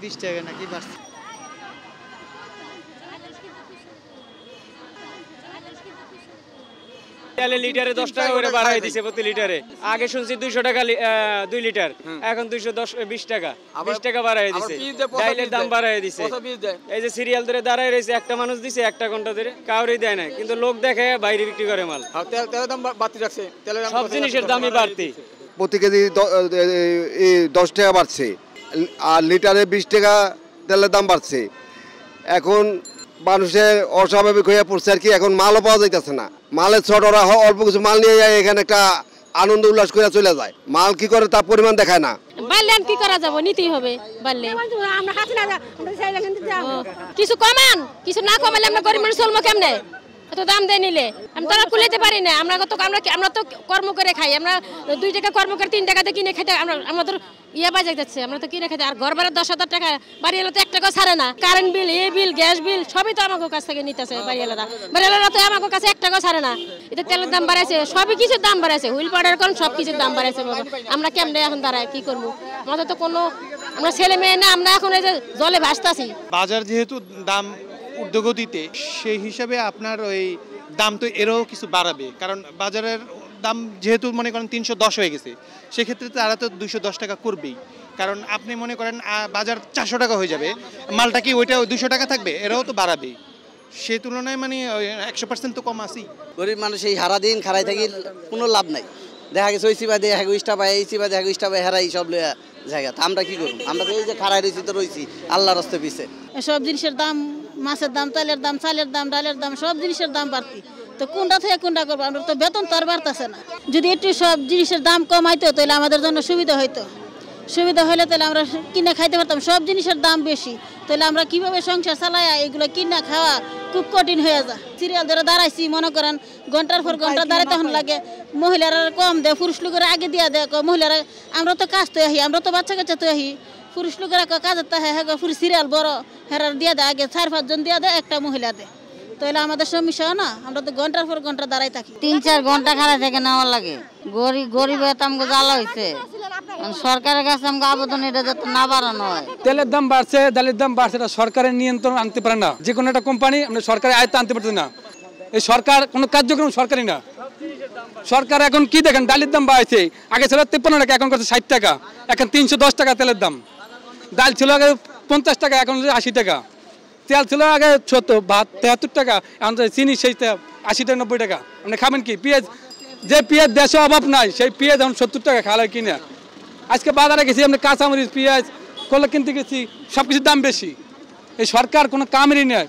20 টাকা নাকি বাড়ছে। তেলে লিটারে 10 টাকা করে বাড়াই দিয়েছে প্রতি লিটারে। আগে শুনছি 200 টাকা 2 লিটার, এখন 220 টাকা 20 টাকা বাড়াই দিয়েছে। ডাইলের দাম বাড়াই দিয়েছে। এই যে সিরিয়াল ধরে দাঁড়ায় রয়েছে, একটা মানুষ দিছে 1 ঘন্টা ধরে, কাউরই দেয় না, কিন্তু লোক দেখে বাইরে বিক্রি করে মাল। তেলের দাম বাড়তি রাখছে, সব জিনিসের দামই বাড়তি। প্রতি কেজি 10 টাকা বাড়ছে, আর লিটারে 20 টাকা তেলের দাম বাড়ছে। এখন মানুষের অস্বাভাবিক হয়ে পড়ছে আর কি, এখন মালও পাওয়া যাইতেছে না। মালের ছোট ওরা অল্প কিছু মাল নিয়ে যায়, এখানে একটা আনন্দ উল্লাস করে চলে যায়। মাল কি করে তার পরিমাণ দেখায় না। বাড়লে কি করা যাবে, নিতেই হবে। বাড়লে কিছু কমান, কিছু না কমালে আমরা গরিব মানুষ চলবো কেমনে? এত দাম দিয়ে নিলে আমি তারা কুলাইতে পারি না। আমরা তো কর্ম করে খাই, আমরা 2 টাকা কর্ম করে 3 টাকাতে কিনে খেতে আমাদের ইয়ে বাজে যাচ্ছে, আমরা তো কিনে খেতে। আর ঘর ভাড়া 10,000 টাকা, বাড়িওয়ালা তো 1 টাকাও ছাড়ে না। কারেন্ট বিল, এই বিল, গ্যাস বিল সবই তো আমাকে কাছ থেকে নিতেছে বাড়িওয়ালারা তো আমাকে কাছে 1 টাকাও ছাড়ে না। এটা তেলের দাম বাড়াইছে, সবই কিছুর দাম বাড়াইছে, হুইল পাউডার কোন সব কিছুর দাম বাড়াইছে। আমরা কেমনে এখন দাঁড়ায় কি করবো? আমাদের তো কোনো, আমরা ছেলে মেয়ে না, আমরা এখন এই যে জলে ভাসতাছি। বাজার যেহেতু দাম ঊর্ধ্বগতিতে, সেই হিসাবে আপনার ওই দাম তো এরও কিছু বাড়াবে, কারণ বাজারের দাম যেহেতু মনে করেন 310 হয়ে গেছে, সেক্ষেত্রে তারা তো 210 টাকা করবেই। কারণ আপনি মনে করেন বাজার 400 টাকা হয়ে যাবে, মালটা কি ওইটা 200 টাকা থাকবে? এরাও তো বাড়াবেই। সেই তুলনায় মানে 100% তো কম আছেই। গরিব মানুষ এই সারাদিন খারাই থাকি, কোনো লাভ নাই। দেখা গেছে ওই সিবা দিয়ে ইস্টা পায়, এই সিবা দিয়ে ইস্টা পায়, হেরাই সব জায়গা। আমরা কি করব? আমরা তো এই যে খারাই রয়েছি তো রয়েছি আল্লাহর রাস্তায় পিছে। সব জিনিসের দাম, মাছের দাম, তেলের দাম, চালের দাম, ডালের দাম, সব জিনিসের দাম বাড়তি। তো কোনটা থেকে কোনটা করবো? আমরা তো বেতন তো আর বাড়তেছে না। যদি একটু সব জিনিসের দাম কমাইতো তাহলে আমাদের জন্য সুবিধা হইতো। সুবিধা হলে তাহলে আমরা কিনে খাইতে পারতাম। সব জিনিসের দাম বেশি, তাহলে আমরা কিভাবে সংসার চালাই? এগুলো কিনা খাওয়া খুব কঠিন হয়ে যায়। সিরিয়াল ধরে দাঁড়াইছি, মনে করেন ঘন্টার পর ঘন্টা দাঁড়াই, তখন লাগে মহিলারা কম দেয়, পুরুষ লোকেরা আগে দিয়া দেয়। মহিলারা আমরা তো কাজ তো আহি, আমরা তো বাচ্চা কাচ্চা তো আহি, পুরুষ লোকেরা কাজের তো হ্যাঁ পুরুষ সিরিয়াল বড় হেরার দিয়ে দেয়, আগে 4-5 জন দিয়ে দেয়, একটা মহিলা দেয়। তাহলে আমাদের সমস্যা না, আমরা তো ঘন্টার পর ঘন্টা দাঁড়াই থাকি। 3-4 ঘন্টা খারাপ থেকে নেওয়া লাগে। গরিবের আমগো জ্বালা হয়েছে, সরকারের কাছে আমাকে আবেদন এটা যাতে না বাড়ানো হয়। তেলের দাম বাড়ছে, ডালের দাম বাড়ছে, এটা সরকারের নিয়ন্ত্রণ আনতে পারে না। যে কোনো একটা কোম্পানি সরকারের আয়ত্তে আনতে পারছে না। এই সরকার কোনো কার্যক্রম সরকারি না। সরকার এখন কি দেখেন, ডালের দাম বাড়ছে, আগে ছিল 53 টাকা, এখন করছে 60 টাকা, এখন 310 টাকা তেলের দাম। ডাল ছিল আগে 50 টাকা, এখন 80 টাকা। তেল ছিল আগে 73 টাকা, এখন চিনি সেই 80-90 টাকা। আপনি খাবেন কি? পেঁয়াজ, যে পেঁয়াজ দেশে অভাব নাই, সেই পেঁয়াজ এখন 70 টাকা খালে কিনে। আজকে বাজারে গেছি, আপনি কাঁচামরিচ, পেঁয়াজ, কলা কিনতে গেছি, সব কিছুর দাম বেশি। এই সরকার কোনো কামেরই নেই।